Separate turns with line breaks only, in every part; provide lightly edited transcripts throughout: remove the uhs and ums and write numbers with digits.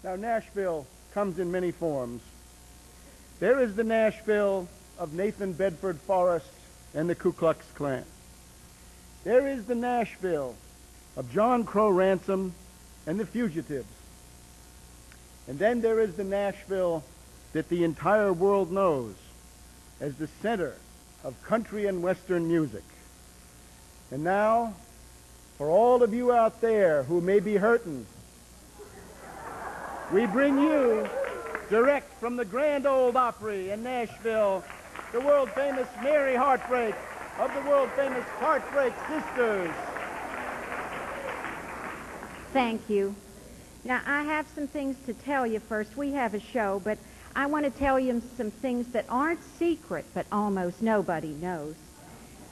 Now, Nashville comes in many forms. There is the Nashville of Nathan Bedford Forrest and the Ku Klux Klan. There is the Nashville of John Crow Ransom and the Fugitives. And then there is the Nashville that the entire world knows as the center of country and western music. And now, for all of you out there who may be hurting, we bring you, direct from the Grand Ole Opry in Nashville, the world-famous Mary Heartbreak of the world-famous Heartbreak Sisters.
Thank you. Now, I have some things to tell you first. We have a show, but I want to tell you some things that aren't secret, but almost nobody knows.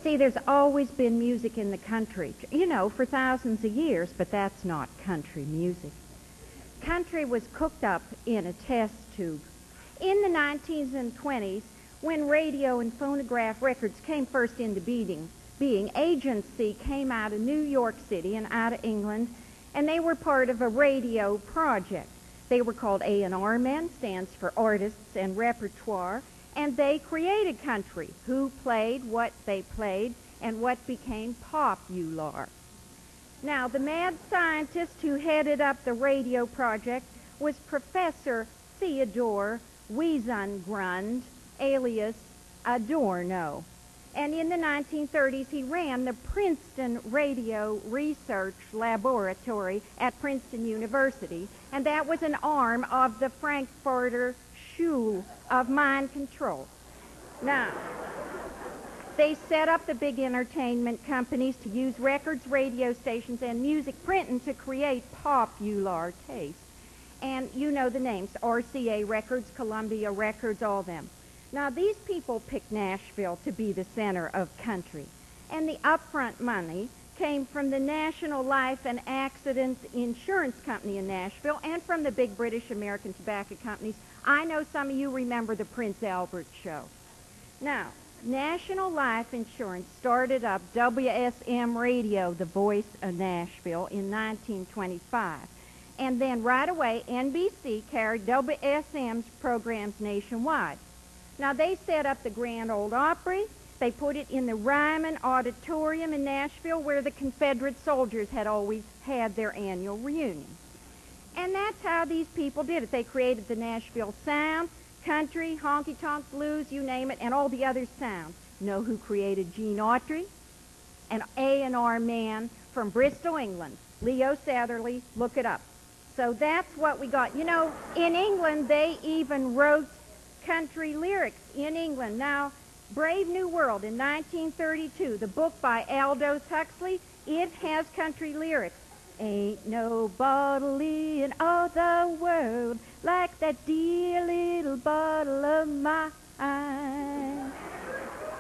See, there's always been music in the country, you know, for thousands of years, but that's not country music. Country was cooked up in a test tube. In the 19s and 20s, when radio and phonograph records came first into being, agency came out of New York City and out of England, and they were part of a radio project. They were called A&R men, stands for artists and repertoire, and they created country, who played what they played and what became popular. Now, the mad scientist who headed up the radio project was Professor Theodore Wiesengrund, alias Adorno. And in the 1930s, he ran the Princeton Radio Research Laboratory at Princeton University, and that was an arm of the Frankfurter Schule of Mind Control. Now, they set up the big entertainment companies to use records, radio stations, and music printing to create popular taste. And you know the names, RCA Records, Columbia Records, all them. Now, these people picked Nashville to be the center of country, and the upfront money came from the National Life and Accident Insurance Company in Nashville and from the big British American tobacco companies. I know some of you remember the Prince Albert show. Now, National Life Insurance started up WSM Radio, the voice of Nashville, in 1925. And then right away, NBC carried WSM's programs nationwide. Now, they set up the Grand Ole Opry. They put it in the Ryman Auditorium in Nashville, where the Confederate soldiers had always had their annual reunion. And that's how these people did it. They created the Nashville sound, country, honky-tonk blues, you name it, and all the other sounds. Know who created Gene Autry? An A&R man from Bristol, England. Leo Satherley, look it up. So that's what we got. You know, in England, they even wrote country lyrics in England. Now, Brave New World in 1932, the book by Aldous Huxley, it has country lyrics. Ain't no bottle in all the world like that dear little bottle of mine.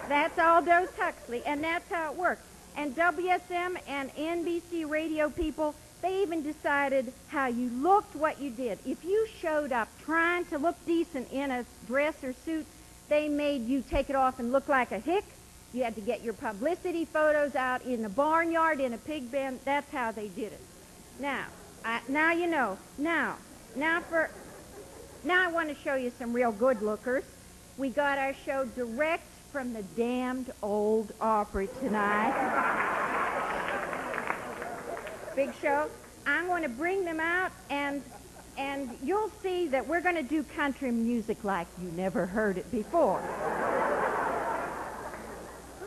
That's Aldous Huxley, and that's how it works. And WSM and NBC radio people, they even decided how you looked, what you did. If you showed up trying to look decent in a dress or suit, they made you take it off and look like a hick. You had to get your publicity photos out in the barnyard, in a pig pen. That's how they did it. Now, now you know. Now I want to show you some real good lookers. We got our show direct from the damned old Opry tonight. Big show. I'm going to bring them out, and you'll see that we're going to do country music like you never heard it before.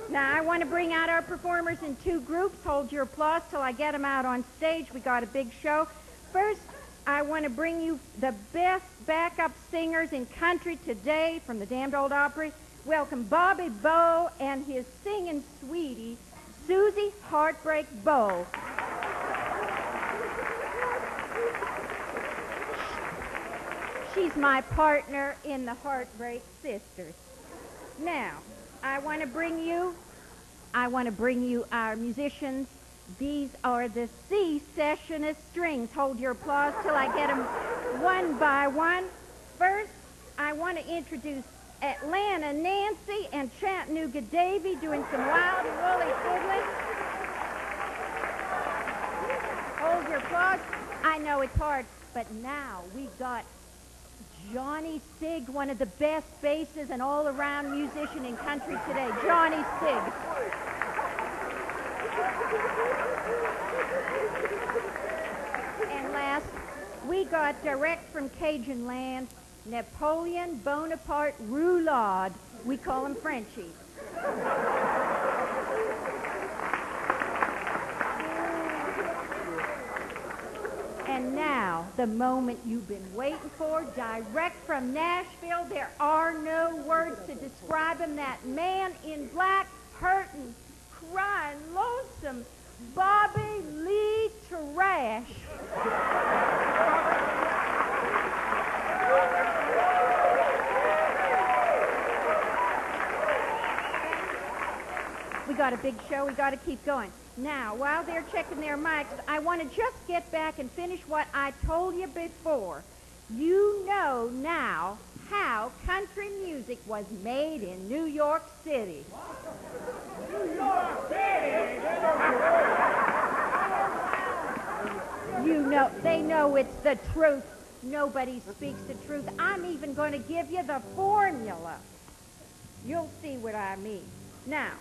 Now, I want to bring out our performers in two groups. Hold your applause till I get them out on stage. We got a big show. First, I want to bring you the best backup singers in country today from the damned old Opry. Welcome Bobby Bowe and his singing sweetie, Susie Heartbreak Bowe. She's my partner in the Heartbreak Sisters. Now, I want to bring you our musicians. These are the C-Sessionist Strings. Hold your applause till I get them one by one. First, I want to introduce Atlanta Nancy and Chattanooga Davy doing some wild and woolly fiddling. Hold your applause. I know it's hard, but But now we got Johnny Sigg, one of the best bassists and all-around musician in country today. Johnny Sigg. And last, we got direct from Cajun land, Napoleon Bonaparte Roulade. We call him Frenchie. And now, the moment you've been waiting for, direct from Nashville. There are no words to describe him. That man in black, hurting, crying, lonesome, Bobby Lee Trash. We got a big show. We got to keep going. Now, while they're checking their mics, I want to just get back and finish what I told you before. You know now how country music was made in New York City. New York City! You know, they know it's the truth. Nobody speaks the truth. I'm even going to give you the formula. You'll see what I mean. Now,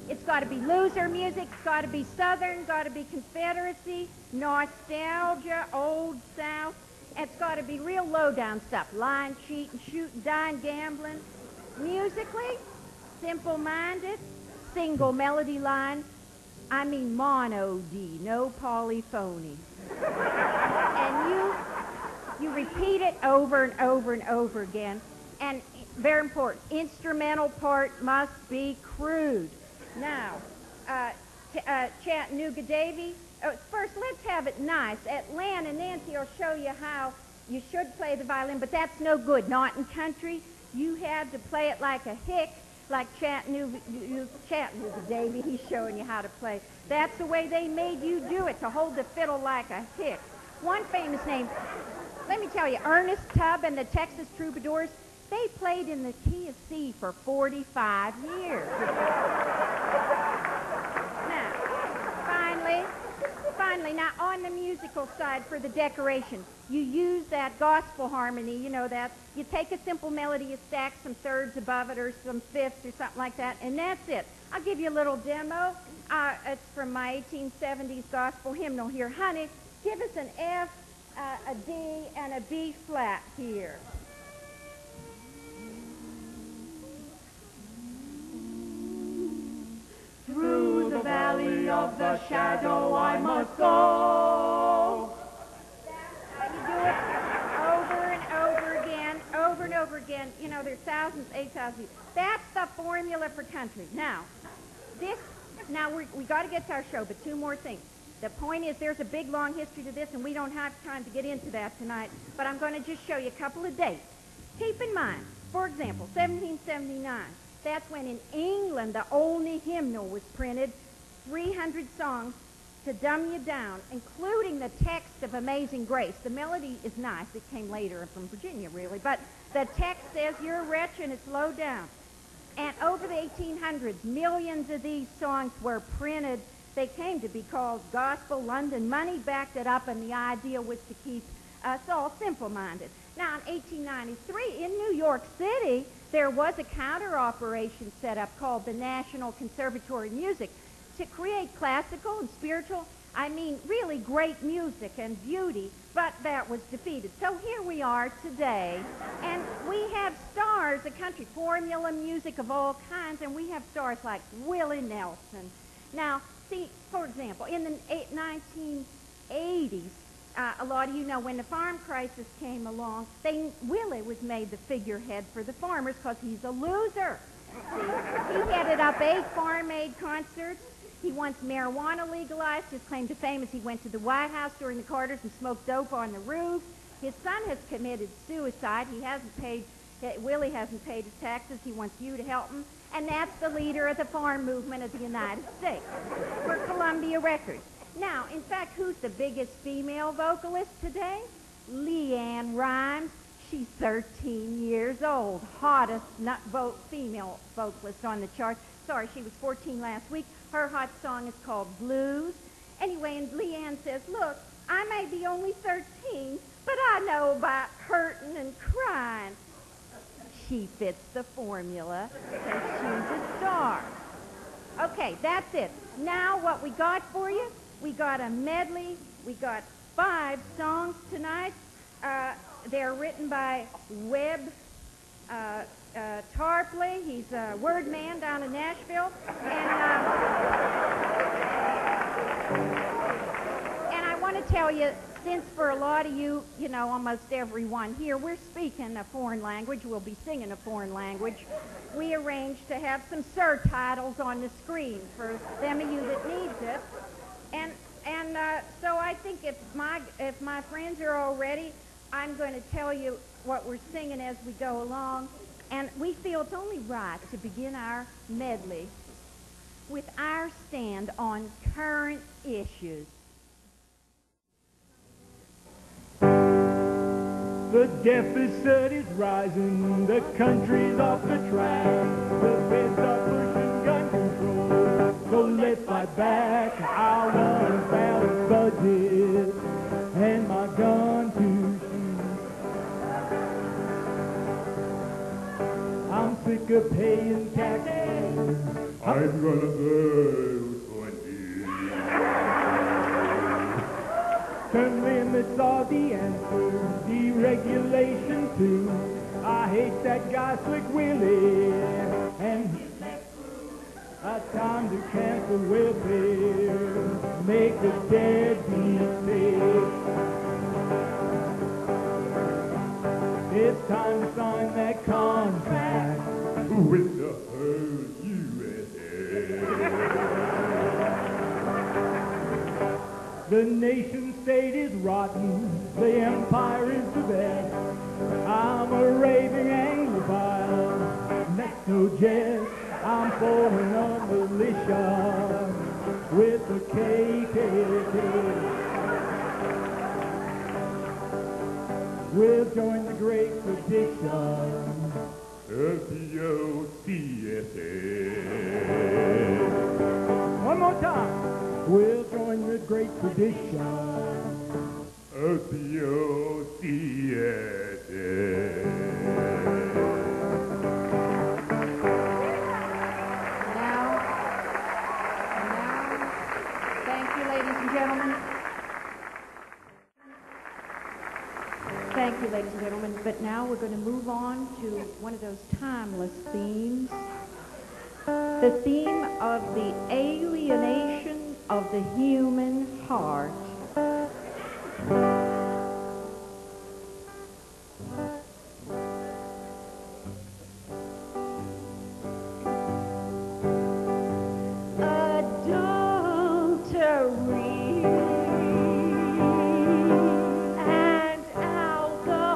it's got to be loser music, it's got to be Southern, got to be Confederacy, nostalgia, Old South. It's got to be real low-down stuff, lying, cheating, shooting, dying, gambling. Musically, simple-minded, single melody line. I mean mono-D, no polyphony. And you repeat it over and over and over again. And very important, instrumental part must be crude. Now, Chattanooga Davy, first let's have it nice. Atlanta and Nancy will show you how you should play the violin, but that's no good, not in country. You have to play it like a hick, like Chattanooga Davy, he's showing you how to play. That's the way they made you do it, to hold the fiddle like a hick. One famous name, let me tell you, Ernest Tubb and the Texas Troubadours, they played in the key of C for 45 years. Now, finally, now on the musical side for the decoration, you use that gospel harmony, you know that. You take a simple melody, you stack some thirds above it or some fifths or something like that, and that's it. I'll give you a little demo. It's from my 1870s gospel hymnal here. Honey, give us an F, a D, and a B flat here. Through the valley of the shadow I must go. That's how you do it over and over again. You know, there's thousands, 8,000. That's the formula for country. Now, we got to get to our show, but two more things. The point is there's a big, long history to this, and we don't have time to get into that tonight, but I'm going to just show you a couple of dates. Keep in mind, for example, 1779. That's when in England the only hymnal was printed, 300 songs to dumb you down, including the text of Amazing Grace. The melody is nice. It came later from Virginia, really. But the text says, you're a wretch, and it's low down. And over the 1800s, millions of these songs were printed. They came to be called gospel. London Money backed it up, and the idea was to keep us all simple-minded. Now, in 1893, in New York City, there was a counter-operation set up called the National Conservatory of Music to create classical and spiritual, I mean, really great music and beauty, but that was defeated. So here we are today, and we have stars of country, formula music of all kinds, and we have stars like Willie Nelson. Now, see, for example, in the 1980s, a lot of you know when the farm crisis came along, Willie was made the figurehead for the farmers because he's a loser. See, he headed up 8 Farm Aid concerts. He wants marijuana legalized. His claim to fame is he went to the White House during the Carters and smoked dope on the roof. His son has committed suicide. Willie hasn't paid his taxes. He wants you to help him. And that's the leader of the farm movement of the United States for Columbia Records. Now, in fact, who's the biggest female vocalist today? Leanne Rimes. She's 13 years old. Hottest female vocalist on the charts. Sorry, she was 14 last week. Her hot song is called Blues. Anyway, and Leanne says, look, I may be only 13, but know about hurting and crying. She fits the formula, so she's a star. Okay, that's it. Now what we got for you, we got a medley. We got 5 songs tonight. They're written by Webb Tarpley. He's a word man down in Nashville. And I want to tell you, since for a lot of you, you know, almost everyone here, we're speaking a foreign language, we'll be singing a foreign language, we arranged to have some surtitles on the screen for them of you that needs it. And so I think if my friends are all ready, I'm going to tell you what we're singing as we go along. And we feel it's only right to begin our medley with our stand on current issues.
The deficit is rising, the country's off the track, the feds are pushing gun control, so let's fight back. I want a balanced budget and my gun to shoot. I'm sick of paying taxes. I'm gonna vote for you. Term limits are the answer, deregulation too. I hate that guy Slick Willie, and a time to cancel welfare, make the deadbeat pay. It's time to sign that contract with the whole USA. The nation state is rotten, the empire is the best. I'm a raving Anglophile, that's no jest. I'm forming a militia with the KKK. We'll join the great Petition, P-O-C-S-A. One more time. We'll join the great tradition of P-O-C-S-A.
Now, thank you, ladies and gentlemen. Thank you, ladies and gentlemen. But now we're going to move on to one of those timeless themes. The theme of the alienation of the human heart. Adultery and alcohol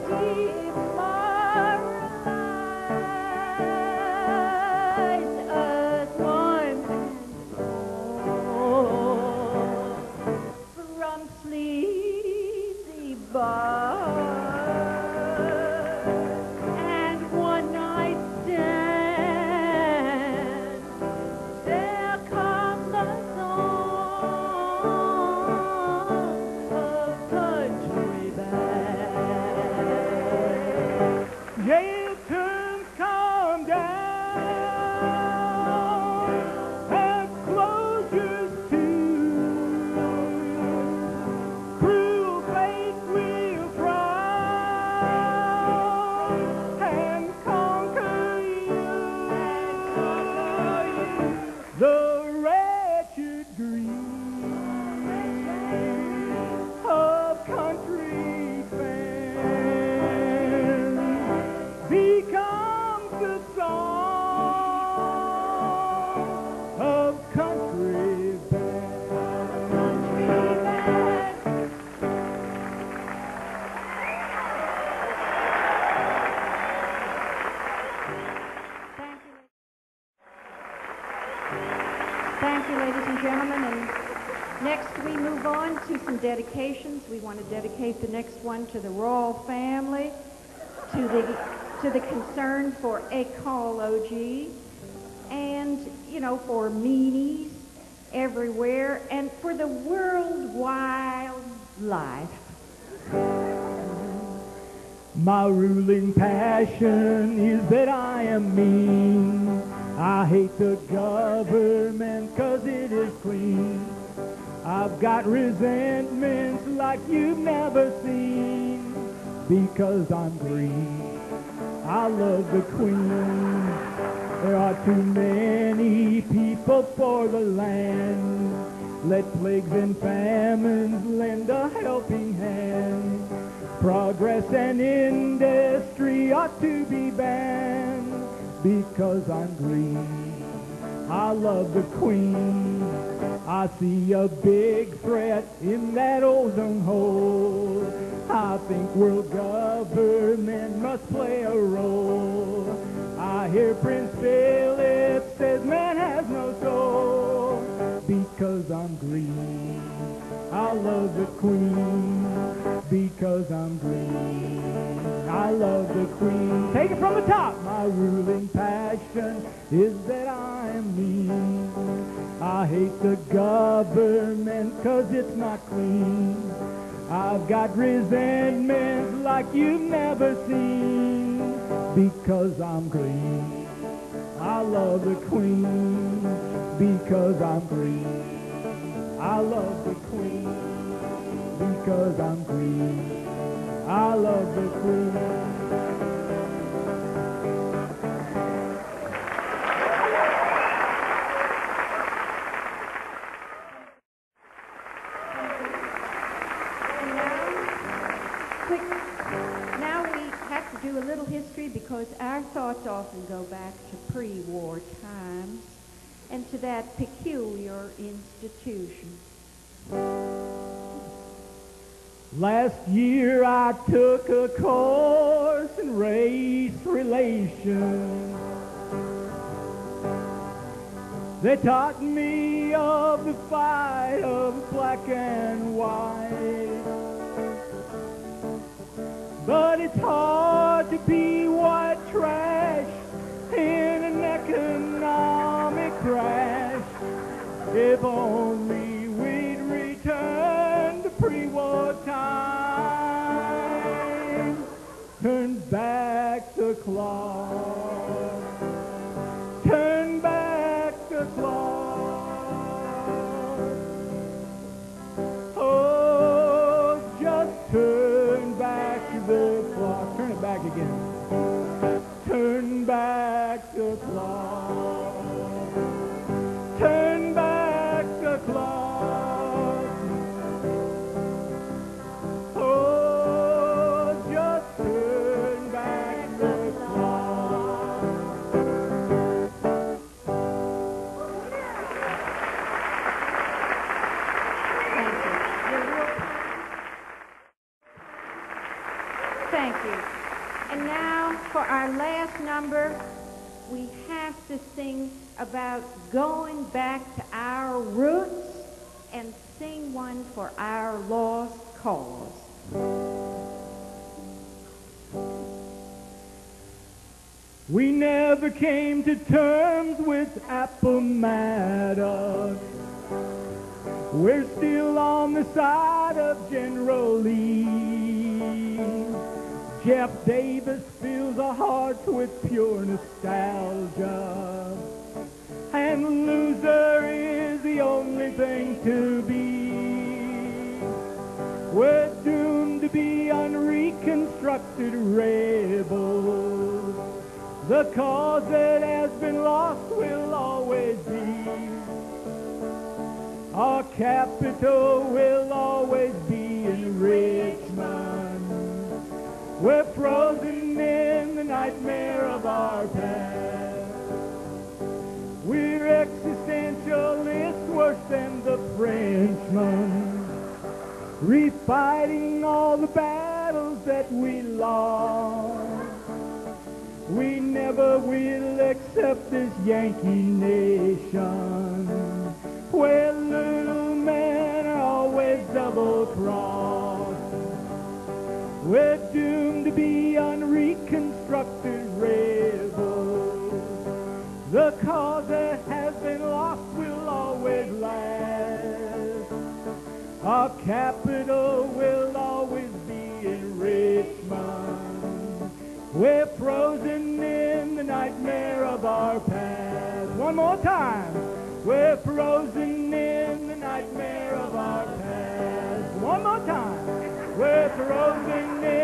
demoralize us one from sleazy bars and one night stand. There comes the song of country band.
Jail terms come down, and closures too. Cruel fate will frown and conquer you. The wretched grief of country fans becomes the song of country band. Country band.
Thank you, ladies and gentlemen. And next we move on to some dedications. We want to dedicate the next one to the royal family, to the concern for ecology, and, you know, for meanies everywhere, and for the world wild life.
My ruling passion is that I am mean. I hate the government 'cause it is clean. I've got resentments like you've never seen. Because I'm green, I love the Queen. There are too many people for the land. Let plagues and famines lend a helping hand. Progress and industry ought to be banned. Because I'm green, I love the Queen. I see a big threat in that ozone hole. I think world government must play a role. I hear Prince Philip says man has no soul. Because I'm green, I love the Queen. Because I'm green, I love the Queen. Take it from the top. My ruling passion is that I am mean. I hate the government 'cause it's not clean. I've got resentment like you've never seen. Because I'm green, I love the Queen. Because I'm green, I love the Queen. Because I'm green, I love the Queen.
Now we have to do a little history because our thoughts often go back to pre-war times and to that peculiar institution.
Last year I took a course in race relations. They taught me of the fight of black and white. But it's hard to be white trash in an economic crash. If only we'd return to pre-war time. Turn back the clock. Turn back the clock. Oh, just turn back the clock. Turn it back again. Turn back the clock. Turn back the clock. Oh, just turn back the clock.
Thank you. And now for our last number, we have to sing about going back to our roots and sing one for our lost cause.
We never came to terms with Appomattox. We're still on the side of General Lee. Jeff Davis fills our hearts with pure nostalgia. And loser is the only thing to be. We're doomed to be unreconstructed rebels. The cause that has been lost will always be. Our capital will always be in Richmond. We're frozen in the nightmare of our past. We're existentialists worse than the Frenchmen, refighting all the battles that we lost. We never will accept this Yankee nation, where little men are always double-crossed. We're doomed to be unreconstructed rebels. The cause that has been lost will always last. Our capital will always be in Richmond. We're frozen in the nightmare of our past. One more time. We're frozen in the nightmare of our past. One more time. We're frozen in